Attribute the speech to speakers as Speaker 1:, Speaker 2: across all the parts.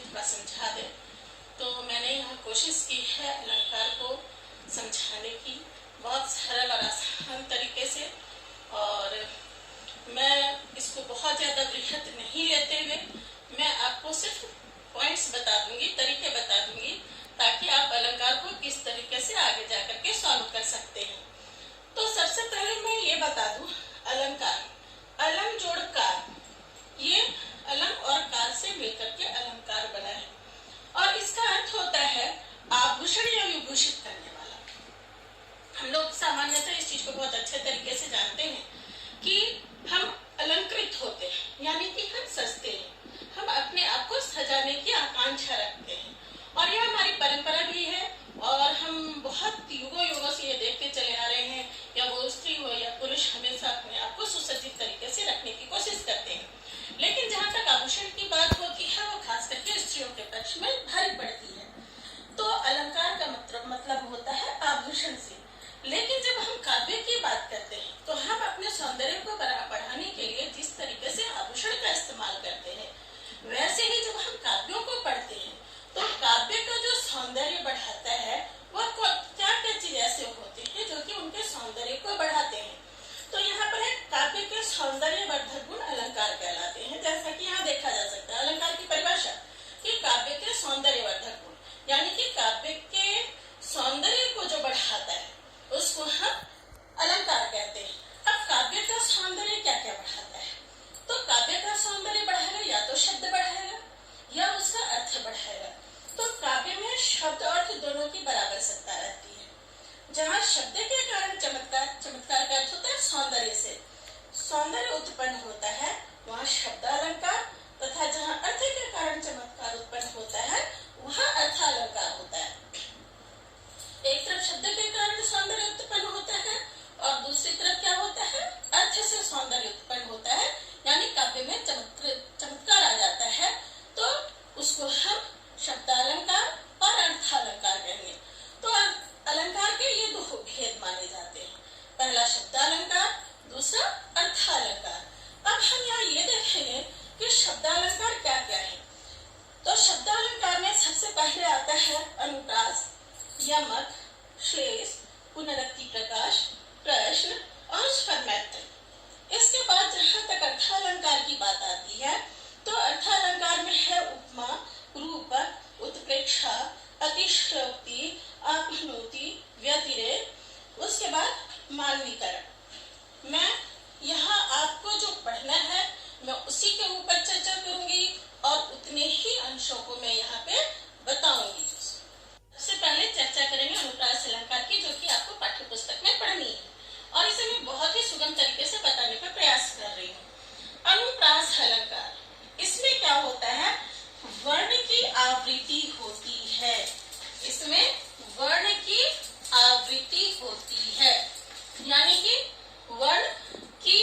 Speaker 1: थोड़ा समझा दें। तो मैंने यहाँ कोशिश की है अलंकार को समझाने की बहुत सरल और आसान तरीके से, और मैं इसको बहुत ज़्यादा बृहत नहीं लेते हुए मैं आपको सिर्फ पॉइंट्स बता दूंगी, तरीके बता दूंगी, ताकि आप अलंकार को किस तरीके से आगे जाकर के सॉल्व कर सकते हैं। तो सबसे पहले मैं ये बता दूं, अलंकार, अलंग जोड़ कार, ये अलंग और कार से मिलकर के अलंकार बना है, और इसका अर्थ होता है आभूषण या विभूषित करने वाला। हम लोग सामान्यतः इस चीज को बहुत अच्छे तरीके से जानते हैं कि हम अलंकृत होते हैं, यानी कि हम सजते हैं, हम अपने आप को सजाने की आकांक्षा रखते हैं, और यह हमारी परंपरा भी है, और हम बहुत युगों से ये देखते चले आ रहे हैं, या वो स्त्री हो या पुरुष, हमेशा अपने आप को सुसज्जित तरीके से रखने की कोशिश करते हैं। लेकिन जहाँ तक आभूषण की बात होती है, वो खास करके स्त्रियों के पक्ष में भारी पड़ती है। तो अलंकार का मतलब होता है आभूषण से। लेकिन जब हम काव्य की बात करते हैं, तो हम अपने सौंदर्य को बढ़ाने के लिए जिस तरीके से आभूषण का इस्तेमाल करते हैं, वैसे ही जब हम काव्यों को पढ़ते हैं, तो काव्य का जो सौंदर्य बढ़ाता है, वह क्या क्या चीज ऐसे होते हैं जो कि उनके सौंदर्य को बढ़ाते हैं। तो यहाँ पर एक काव्य के सौंदर्य वर्धक गुण अलंकार कहलाते हैं। जैसा कि यहाँ देखा जा सकता है अलंकार की परिभाषा कि काव्य के सौंदर्य वर्धक गुण, यानी कि काव्य के सौंदर्य को जो बढ़ाता है, उसको हम अलंकार कहते हैं। अब काव्य का सौंदर्य क्या क्या बढ़ाता है? तो काव्य का सौंदर्य बढ़ाएगा या तो शब्द बढ़ाएगा या उसका अर्थ बढ़ाएगा। तो काव्य में शब्द अर्थ दोनों की बराबर सत्ता रहती है। जहाँ शब्द के कारण चमत्कार, चमत्कार का अर्थ होता है सौंदर्य से, सौंदर्य उत्पन्न होता है, वहाँ शब्द अलंकार, तथा जहाँ अर्थ के कारण चमत्कार उत्पन्न होता है, वहाँ अर्थ अलंकार होता है। एक तरफ शब्द के कारण सौंदर्य उत्पन्न होता है, और दूसरी तरफ क्या होता है, अर्थ से सौंदर्य उत्पन्न होता है, यानी काव्य में चमत्कार आ जाता है। तो उसको हम शब्दालंकार और अर्थालंकार कहेंगे। तो अलंकार के ये दो भेद माने जाते हैं, पहला शब्दालंकार, दूसरा अर्थालंकार। अब हम यहाँ ये देखेंगे कि शब्दालंकार क्या क्या है। तो शब्दालंकार में सबसे पहले आता है अनुप्रास, यमक, श्लेष, पुनरुक्ति प्रकाश, प्रश्न और स्वरमैत्री। इसके बाद जहाँ तक अर्थालंकार की बात आती है, तो अर्थालंकार में है उपमा, रूपक, उत्प्रेक्षा, अतिशयोक्ति, आपनोति, व्यतिरेक, उसके बाद मानवीकरण। मैं यहाँ आपको जो पढ़ना है, मैं उसी के ऊपर चर्चा करूंगी, और उतने ही अंशों को मैं यहाँ पे बताऊंगी। सबसे पहले चर्चा करेंगे अनुप्रास अलंकार की, जो कि आपको पाठ्य पुस्तक में पढ़नी है, और इसे मैं बहुत ही सुगम तरीके से बताने का प्रयास कर रही हूँ। अनुप्रास अलंकार, इसमें क्या होता है, वर्ण की आवृत्ति होती है। इसमें वर्ण की आवृत्ति होती है, यानी कि वर्ण की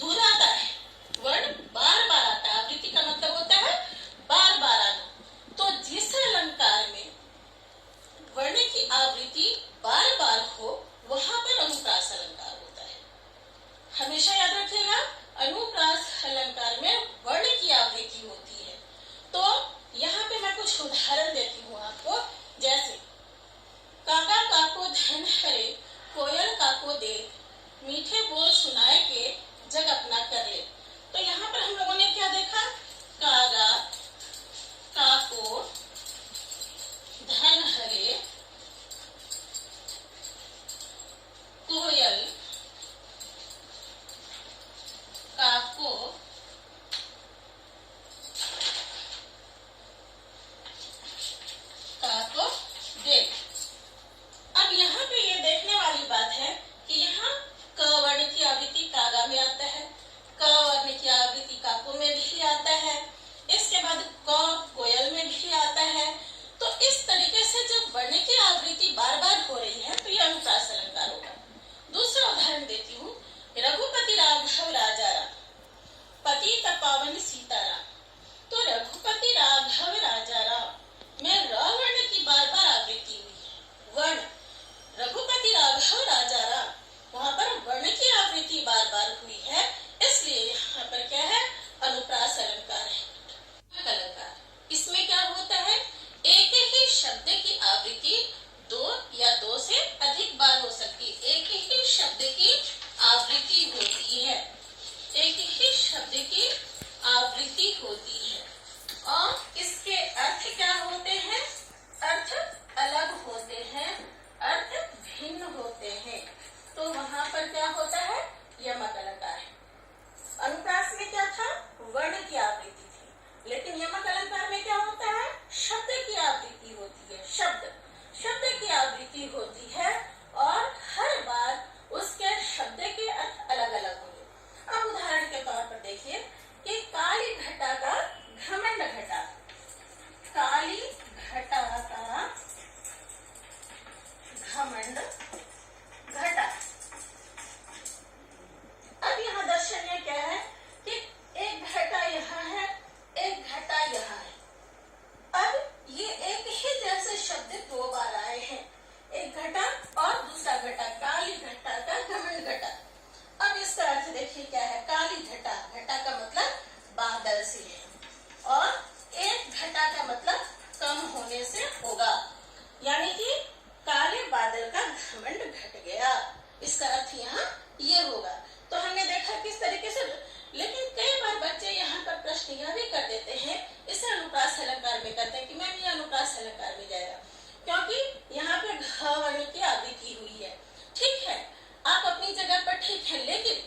Speaker 1: दोहराता है, वर्ण बार बार आता है। आवृत्ति का मतलब होता है बार बार आना। तो जिस अलंकार में वर्ण की आवृत्ति बार बार हो, वहां पर अनुप्रास अलंकार होता है। हमेशा याद रखिएगा, अनुप्रास अलंकार में वर्ण की आवृत्ति होती है। तो यहाँ पे मैं कुछ उदाहरण देती हूँ आपको, जैसे काका काको धन हरे, कोयल काको देख, मीठे बोल सुनाए के जग अपना कर ले। तो यहाँ पर हम लोगों ने क्या देखा, कागा, काको, धन हरे, कोयल, काको, काको देख। अब यहाँ पे ये देखने वाली बात है कि यहाँ क वर्ण की आवृत्ति कागा में आता है, क वर्ण की आवृत्ति काको में भी आता है, इसके बाद क कोयल में भी आता है। तो इस तरीके से जब वर्ण की आवृत्ति बार बार हो रही है, तो ये अनुप्रास अलंकार होगा। दूसरा उदाहरण देती हूँ, रघुपति राघव राजा राम, पति पावन सीताराम। तो रघुपति राघव राजा राम में र वर्ण की बार बार आवृत्ति हुई है। वर्ण रघुपति राघव राजा राम, वहां पर वर्ण की आवृत्ति बार बार हुई है, इसलिए यहाँ पर क्या है, अनुप्रास अलंकार है। अलंकार, इसमें क्या होगा, यानी कि काले बादल का घमंड घट गया। इसका अर्थ यहाँ ये होगा। तो हमने देखा किस तरीके से, लेकिन कई बार बच्चे यहाँ पर प्रश्न यह भी कर देते हैं, इसे अनुप्रास अलंकार में करते हैं कि मैम ये अनुप्रास अलंकार में जाएगा, क्योंकि यहाँ पे घ वर्ण की आवृत्ति हुई है। ठीक है, आप अपनी जगह पर ठीक है, लेकिन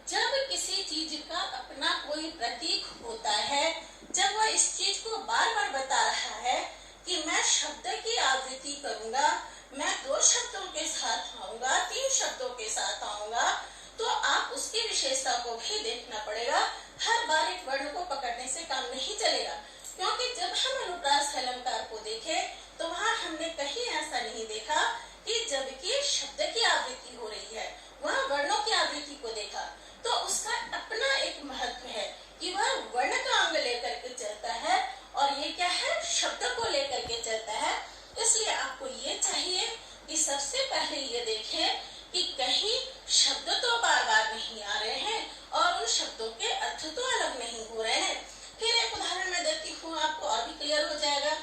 Speaker 1: जब किसी चीज का अपना कोई प्रतीक होता है, जब वह इस चीज को बार बार बता रहा है कि मैं शब्द की आवृत्ति करूंगा, मैं 2 शब्दों के साथ आऊंगा, 3 शब्दों के साथ आऊंगा, तो आप उसकी विशेषता को भी देखना पड़ेगा। हर बार एक वर्ण को पकड़ने से काम नहीं चलेगा, क्योंकि जब हम अनुप्रास अलंकार को देखे तो वहाँ हमने कहीं ऐसा नहीं देखा कि जबकि शब्द की आवृत्ति हो रही है, वहाँ वर्णों की आवृत्ति को देखा। तो उसका अपना एक महत्व है कि वह वर्ण का अंग लेकर के चलता है और ये क्या है, शब्द को लेकर के चलता है। इसलिए आपको ये चाहिए कि सबसे पहले ये देखें कि कहीं शब्द तो बार बार नहीं आ रहे हैं और उन शब्दों के अर्थ तो अलग नहीं हो रहे हैं। फिर एक उदाहरण मैं देती हूँ, आपको और भी क्लियर हो जाएगा।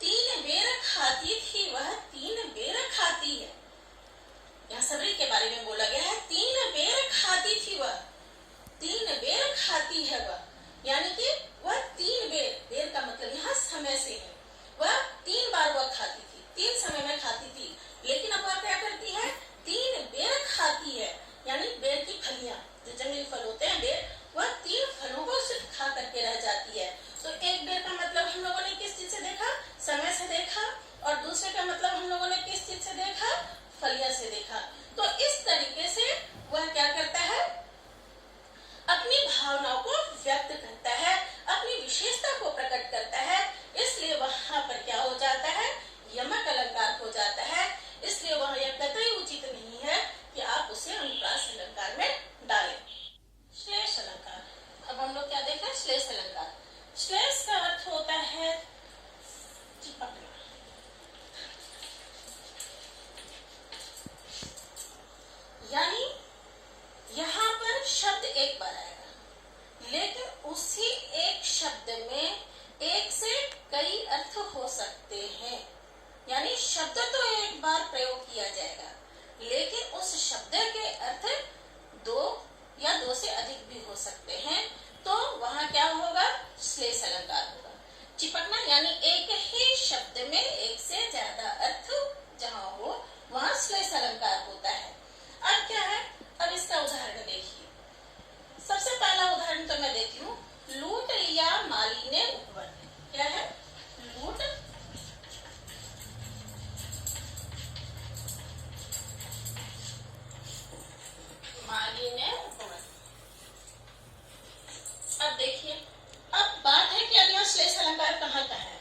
Speaker 1: 3 बेर खाती थी वह 3 बेर खाती है। यहाँ सबरी के बारे में बोला गया है, 3 बेर खाती थी वह, 3 बेर खाती है वह, यानी कि वह 3 बेर, बेर का मतलब यहाँ समय से है, वह 3 बार वह खाती थी, 3 समय में खाती थी। लेकिन अब वह क्या करती है, 3 बेर खाती है, यानी बेर की फलियां, जो जंगली फल होते हैं बेर, वह 3 फलों को सिर्फ खा करके रह जाती है। तो एक बेर का मतलब हम लोगों ने किस चीज से देखा, समय से देखा, और दूसरे का मतलब हम लोगों ने किस चीज से देखा, फलियां से देखा। तो इस तरीके से वह क्या करता है, अपनी भावनाओं को व्यक्त करता है, अपनी विशेषता को प्रकट करता है। इसलिए वहां पर क्या हो जाता है, यमक अलंकार हो जाता है। इसलिए वह यह कतई उचित नहीं है कि आप उसे अनुप्रास अलंकार में डालें। श्लेष अलंकार, अब हम लोग क्या देख रहे हैं, श्लेष अलंकार। श्लेष का अर्थ होता है चिपकना, यानी यहाँ पर शब्द एक बार आएगा, लेकिन उसी एक शब्द में एक से कई अर्थ हो सकते हैं। यानी शब्द तो एक बार प्रयोग किया जाएगा, लेकिन उस शब्द के अर्थ 2 या 2 से अधिक भी हो सकते हैं। तो वहाँ क्या होगा, श्लेष अलंकार होगा। चिपकना यानी एक ही शब्द में एक से ज्यादा अर्थ जहाँ हो, वहाँ श्लेष अलंकार होता है। अब क्या है, अब इसका उदाहरण देखिए। सबसे पहला उदाहरण तो मैं देती हूँ, लूट लिया माली ने उपवन। क्या है, लूट माली ने उपवन। अब देखिए, अब बात है कि अब यहाँ श्लेष अलंकार कहाँ का है।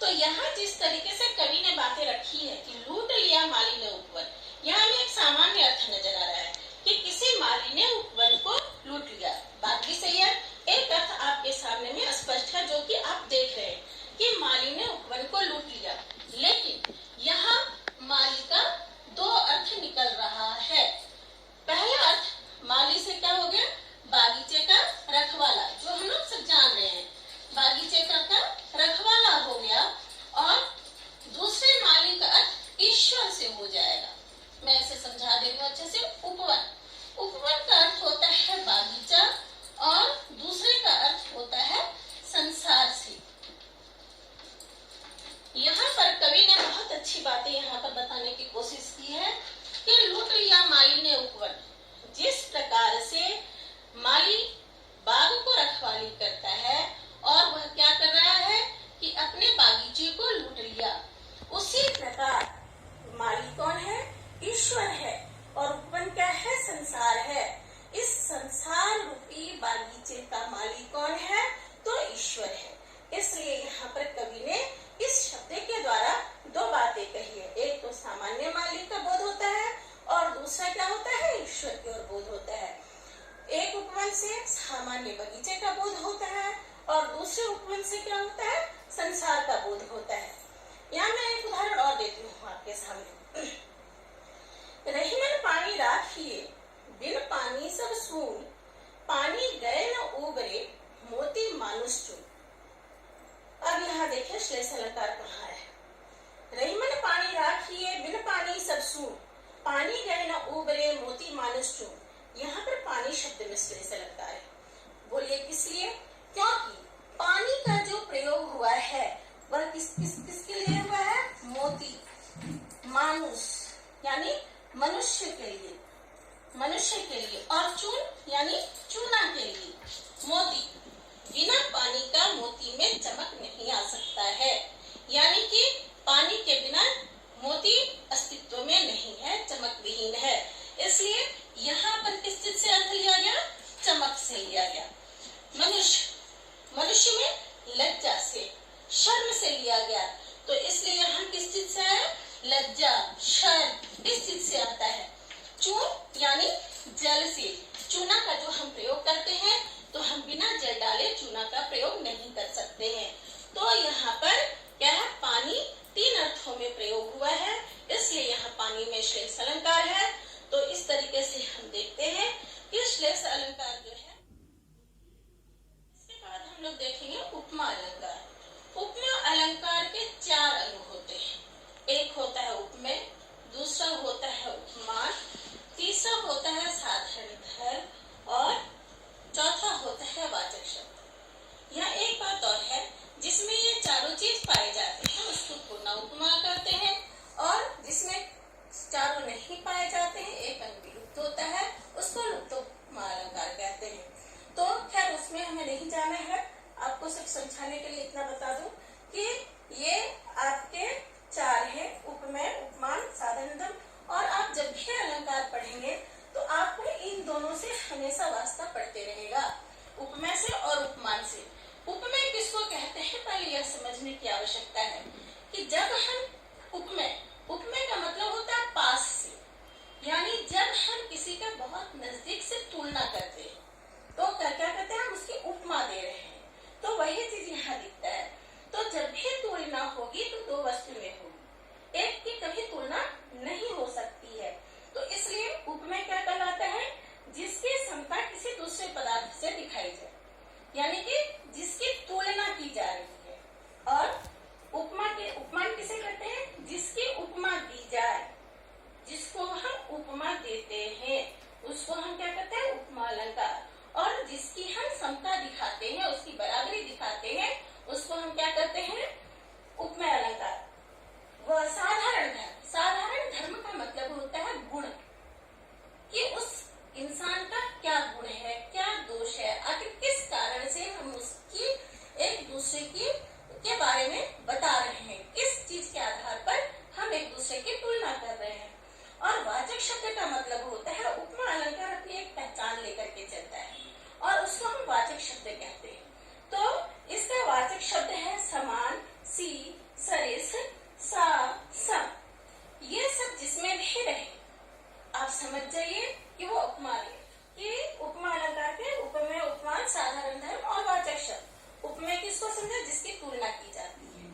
Speaker 1: तो यहाँ जिस तरीके से कवि ने बातें रखी है कि लूट लिया माली ने उपवन, यहाँ हमें एक सामान्य अर्थ नजर आ रहा है कि किसी माली ने उपवन को लूट लिया। बात भी सही है, एक अर्थ आपके सामने में स्पष्ट है, जो कि आप देख रहे हैं कि माली ने उपवन को लूट लिया। लेकिन यहाँ माली का 2 अर्थ निकल रहा है। पहला अर्थ माली से क्या हो गया, बागीचे का रखवाला, जो हम लोग सब जान रहे हैं, बागीचे का रखवाला हो गया। और दूसरे माली का अर्थ ईश्वर से हो जाएगा। मैं इसे समझा दे रही हूँ अच्छे से। उपवन, उपवन का अर्थ होता है बागीचा और दूसरे का अर्थ होता है संसार से। यहाँ पर कवि ने बहुत अच्छी बातें यहाँ पर बताने की कोशिश की है कि लूट लिया माली ने उपवन। जिस प्रकार से माली बाग को रखवाली करता है और वह क्या कर रहा है कि अपने बागीचे को लूट लिया, उसी प्रकार माली कौन है, ईश्वर है, और उपवन क्या है, संसार है। इस संसार रूपी बागीचे का माली कौन है, तो ईश्वर है। इसलिए यहाँ पर कवि ने इस शब्द के द्वारा 2 बातें कही है। एक तो सामान्य माली का बोध होता है और दूसरा क्या होता है, ईश्वर की ओर बोध होता है। एक उपवन से सामान्य बगीचे का बोध होता है और दूसरे उपवन से क्या होता है, संसार का बोध होता है। यहाँ मैं एक उदाहरण और देती हूँ आपके सामने। रहीमन पानी राखिए, बिन पानी सब सून, पानी गए न उबरे, मोती मानुष चुन। अब यहाँ देखिए श्लेष अलंकार कहाँ है। राखिए बिन पानी सब सून, पानी गए न उबरे मोती मानस चून। यहाँ पर पानी शब्द मिश्रण से लगता है। बोलिए किस लिए? क्योंकि पानी का जो प्रयोग हुआ है वह किसके लिए हुआ है? मोती मानुष यानी मनुष्य के लिए, मनुष्य के लिए, और चून यानी चूना के लिए। मोती, बिना पानी का मोती में चमक नहीं आ सकता है, यानी कि पानी के बिना मोती अस्तित्व में नहीं है, चमक विहीन है। इसलिए यहाँ पर किस चीज से अर्थ लिया गया? चमक से लिया गया। मनुष्य में लज्जा से, शर्म से लिया गया, तो इसलिए यहाँ किस चीज से है? लज्जा, शर्म, इस चीज से आता है। चून यानी जल से, चूना का जो हम प्रयोग करते हैं तो हम बिना जल डाले चूना का प्रयोग नहीं कर सकते हैं। तो यहाँ पर क्या है? पानी तीन अर्थों में प्रयोग हुआ है, इसलिए यहाँ पानी में श्लेष अलंकार है। तो इस तरीके से हम देखते हैं कि श्लेष अलंकार जो है। इसके बाद हम लोग देखेंगे उपमा अलंकार। उपमा अलंकार के चार अंग होते हैं। एक होता है उपमेय, दूसरा होता है उपमान, तीसरा होता है साधारण धर्म और चौथा होता है वाचक शब्द। यहाँ एक बात और है, जिसमें ये चारों चीज पाए जाते हैं उसको पूर्ण उपमा कहते हैं, और जिसमें चारों नहीं पाए जाते हैं, एक अंग विलुप्त होता है, उसको लुप्त उपमा अलंकार कहते हैं। तो खैर उसमें हमें नहीं जाना है, आपको सिर्फ समझाने के लिए इतना बता दूं कि ये आपके चार है, उपमेय, उपमान, साधारण धर्म। और आप जब भी अलंकार पढ़ेंगे तो आपको इन दोनों से हमेशा वास्ता पड़ते रहेगा, उपमेय से और उपमान से। उपमेय किसको कहते हैं पहले यह समझने की आवश्यकता है कि जब हम उपमेय का मतलब होता है पास से, यानी जब हम किसी का बहुत नजदीक से तुलना करते हैं तो क्या कहते हैं? हम उसकी उपमा दे रहे हैं। तो वही चीज यहाँ दिखता है। तो जब भी तुलना होगी तो दो वस्तुएं होगी, एक की कभी तुलना नहीं हो सकती है। तो इसलिए उपमेय क्या कहलाता है? जिसकी क्षमता किसी दूसरे पदार्थ से दिखाई जाए, यानी कि जिसकी तुलना की जा रही है। और उपमान किसे कहते हैं? जिसकी उपमा दी जाए, जिसको हम उपमा देते हैं उसको हम क्या कहते हैं? उपमा अलंकार। और जिसकी हम समता दिखाते हैं, उसकी बराबरी दिखाते हैं, उसको हम क्या कहते हैं? उपमेय अलंकार। वह साधारण धर्म का मतलब होता है गुण, कि उस इंसान का क्या गुण है, क्या दोष है, आखिर किस कारण से हम उसकी एक दूसरे के बारे में बता रहे हैं, किस चीज के आधार पर हम एक दूसरे की तुलना कर रहे हैं। और वाचक शब्द का मतलब होता है, उपमा अलंकार अपनी एक पहचान लेकर के चलता है और उसको हम वाचक शब्द कहते हैं। तो इसका वाचक शब्द है समान, सी, सरिस, सा, सम। ये सब जिसमें भी रहे आप समझ जाइए कि वो उपमा है। कि उपमा अलंकार के उपमेय, उपमान, साधारण धर्म और वाचक शब्द। उपमेय किसको समझे? जिसकी तुलना की जाती है।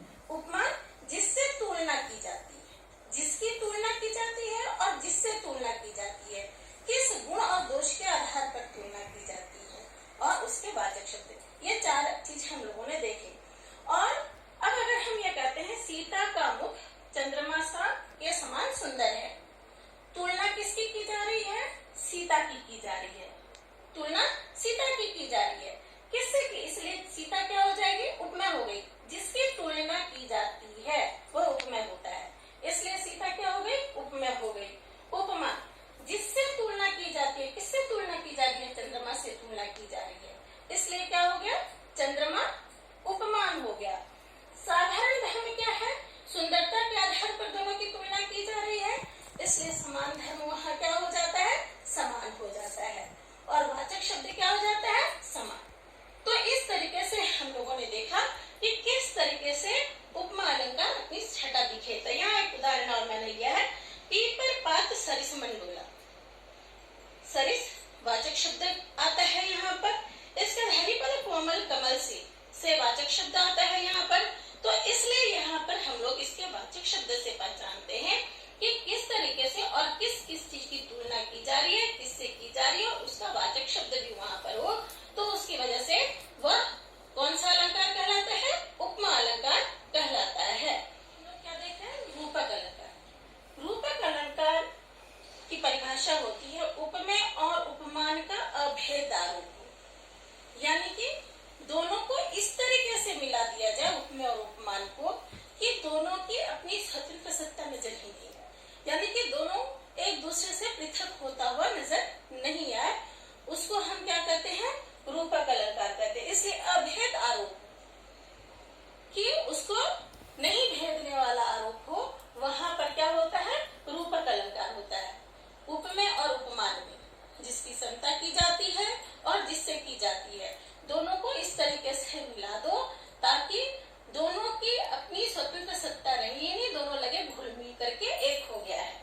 Speaker 1: 19 होते तो 70 रहेंगे, ये नहीं दोनों लगे घुल मिल करके एक हो गया है।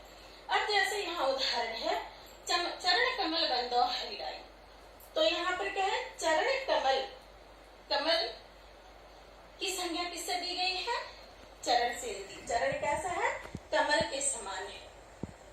Speaker 1: अब जैसे यहाँ उदाहरण है चरण कमल बंदो हरिराई, तो यहाँ पर क्या है, चरण कमल, कमल की संज्ञा किससे दी गई है, चरण से दी। चरण कैसा है, कमल के समान है।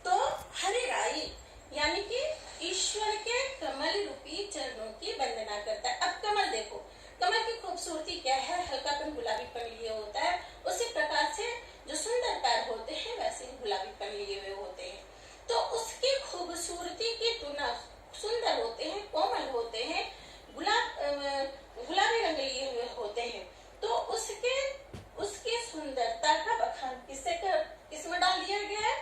Speaker 1: तो हरिराई यानी कि ईश्वर के कमल रूपी चरणों की वंदना करता है। अब कमल देखो, कमल की खूबसूरती क्या है, हल्कापन गुलाबीपन लिए होता है। उसी प्रकार से जो सुंदर पैर होते हैं वैसे ही गुलाबीपन लिए हुए होते हैं। तो उसकी खूबसूरती की तुलना, सुंदर होते हैं, कोमल होते हैं, गुलाबी रंग लिए हुए होते हैं। तो उसकी सुंदरता का बखान किसमें डाल दिया गया है,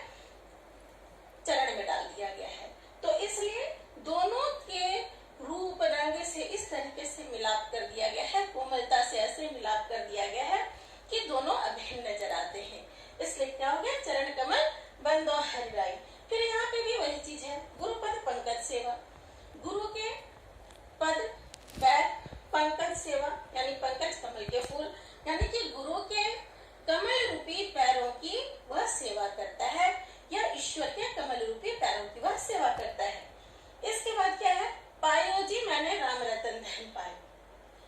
Speaker 1: चरण में डाल दिया गया है। तो इसलिए दोनों के रूप रंग से इस तरीके से मिलाप कर दिया गया है, कोमलता से ऐसे मिलाप कर दिया गया है कि दोनों अभिन्न नजर आते हैं। इसलिए क्या हो गया, चरण कमल बंदो हरिराई। फिर यहाँ पे भी वही चीज है, गुरु पद पंकज सेवा, गुरु के पद पैर पंकज सेवा यानी पंकज कमल के फूल, यानी कि गुरु के कमल रूपी पैरों की वह सेवा करता है, या ईश्वर के कमल रूपी पैरों की वह सेवा करता है। इसके बाद क्या है, पायो जी मैंने राम रतन धन पाया।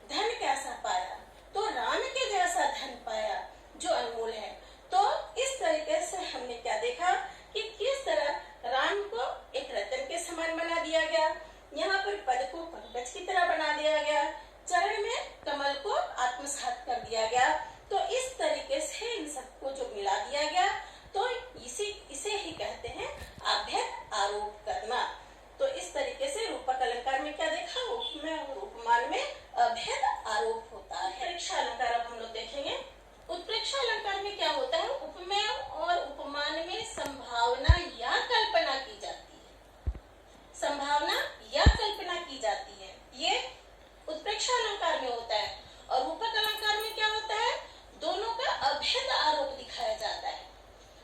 Speaker 1: धन कैसा पाया, तो राम के जैसा धन पाया जो अनमोल है। तो इस तरीके से हमने क्या देखा कि किस तरह राम को एक रतन के समान बना दिया गया, यहाँ पर पद को पंकज की तरह बना दिया गया, चरण में कमल को आत्मसात कर दिया गया। तो इस तरीके से इन सबको जो मिला दिया गया, तो इसे ही कहते हैं अभेद आरोप करना। तो इस तरीके से रूपक अलंकार में क्या देखा, उपमेय और उपमान में अभेद आरोप होता है। उत्प्रेक्षा अलंकार अब हम लोग देखेंगे। उत्प्रेक्षा अलंकार में क्या होता है, उपमेय और उपमान में संभावना या कल्पना की जाती है, संभावना या कल्पना की जाती है, ये उत्प्रेक्षा अलंकार में होता है। और रूपक अलंकार में क्या होता है, दोनों का अभेद आरोप दिखाया जाता है।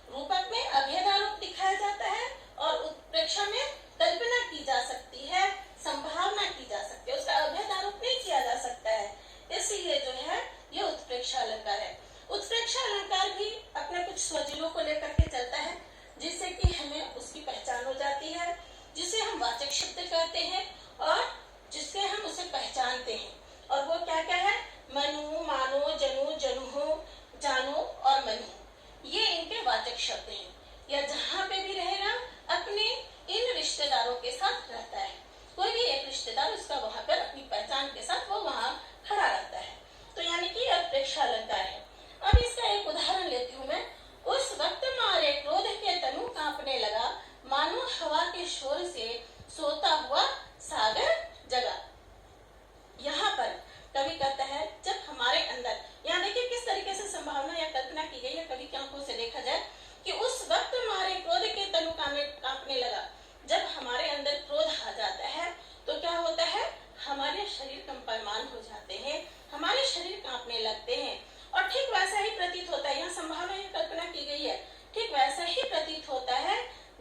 Speaker 1: रूपक में अभेद आरोप दिखाया जाता है और उत्प्रेक्षा में कल्पना की जा सकती है, संभावना की जा सकती है, उसका अभेद आरोप नहीं किया जा सकता है। इसलिए जो है ये उत्प्रेक्षा अलंकार है। उत्प्रेक्षा अलंकार भी अपने कुछ स्वजिलों को लेकर के चलता है, जिससे कि हमें उसकी पहचान हो जाती है, जिसे हम वाचक शब्द कहते हैं और जिससे हम उसे पहचानते हैं। और वो क्या क्या है, मनु, मानो, जनु, जनुहो, जानो और मनु, ये इनके वाचक शब्द हैं। या जहाँ पे भी रहेगा अपने इन रिश्तेदारों के साथ रहता है, कोई भी एक रिश्तेदार उसका वहां पर अपनी पहचान के साथ वो वहां खड़ा रहता है। तो यानी कि उत्प्रेक्षा अलंकार है। अब इसका एक उदाहरण लेती हूँ मैं। उस वक्त मारे क्रोध के तनु कांपने लगा, मानो हवा के शोर से सोता हुआ सागर जगा। यहाँ पर कवि कहता है जब हमारे अंदर, यहाँ देखिए किस तरीके से संभावना या कल्पना की गई है कवि की आंखों से देखा जाए कि उस वक्त हमारे क्रोध के तनु कांपने लगा। जब हमारे अंदर क्रोध आ जाता है तो क्या होता है, हमारे शरीर कंपायमान हो जाते हैं, हमारे शरीर कांपने लगते हैं। और ठीक वैसा ही प्रतीत होता है, यहाँ संभावना या कल्पना की गई है, ठीक वैसा ही प्रतीत होता है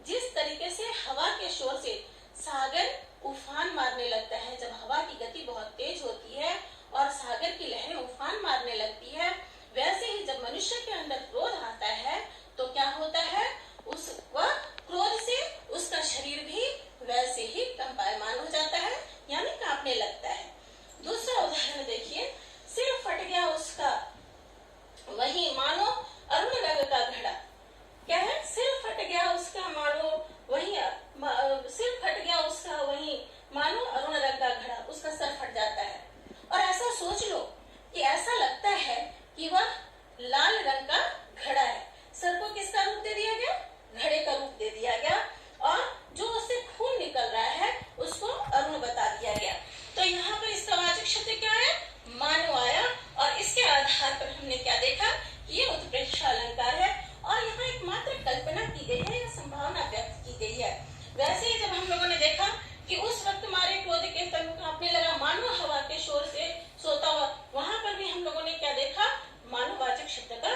Speaker 1: जिस तरीके से हवा के शोर से सागर उफान मारने लगता है। जब हवा की गति बहुत तेज होती है और सागर की लहरें उफान मारने लगती है, वैसे ही जब मनुष्य के अंदर क्रोध आता है तो क्या होता है, वह क्रोध से उसका शरीर भी वैसे ही कंपायमान हो जाता है, यानी कांपने लगता है। दूसरा उदाहरण देखिए, सिर फट गया उसका वही मानो अरुण रंग का घड़ा। क्या है, सिर फट गया उसका मानो वही, सिर फट गया उसका वही मानो अरुण रंग का घड़ा, उसका सर फट जाता है। और ऐसा सोच लो कि ऐसा लगता है कि वह लाल रंग का घड़ा है। सर को किसका रूप दे दिया गया, घड़े का रूप दे दिया गया, और जो उससे खून निकल रहा है उसको अरुण बता दिया गया। तो यहाँ पर इसका वाचक शब्द क्या है, मानो आया। और इसके आधार पर हमने क्या देखा कि ये उत्प्रेक्षा अलंकार है और यहाँ एक मात्र कल्पना की गई है या संभावना व्यक्त की गई है। वैसे ही जब हम लोगों ने देखा कि उस वक्त मारे क्रोध के तनु कांपने लगा, मानो हवा के शोर से सोता हुआ, वहां पर भी हम लोगों ने क्या देखा, मानो वाचक शब्द का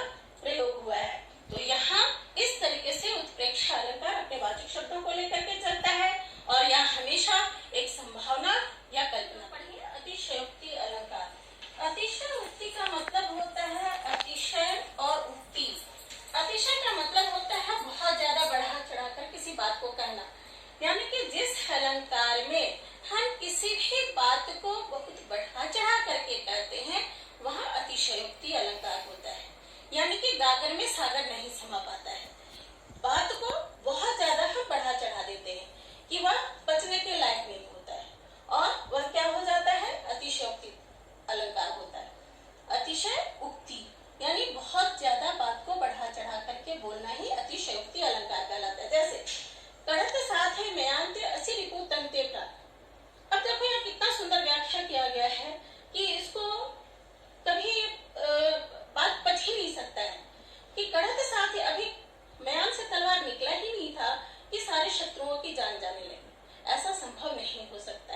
Speaker 1: यानी कि जिस अलंकार में हम किसी भी बात को बहुत बढ़ा चढ़ा करके करते हैं वह अतिशयोक्ति अलंकार होता है। यानी कि गागर में सागर नहीं समा पाता है। बात को बहुत ज्यादा हम बढ़ा चढ़ा देते हैं कि वह बचने के लायक नहीं होता है और वह क्या हो जाता है, अतिशयोक्ति अलंकार होता है। अतिशय उक्ति यानी बहुत ज्यादा बात को बढ़ा चढ़ा करके बोलना ही अतिशयोक्ति अलंकार कहलाता है। जैसे कढ़त साथ है मयांते असी रिपु तंते प्राप्त। अब देखो यहाँ कितना सुंदर व्याख्या किया गया है कि इसको कभी बात पच ही नहीं सकता है कि कढ़त साथ है, अभी मयान से तलवार निकला ही नहीं था कि सारे शत्रुओं की जान जाने लगी। ऐसा संभव नहीं हो सकता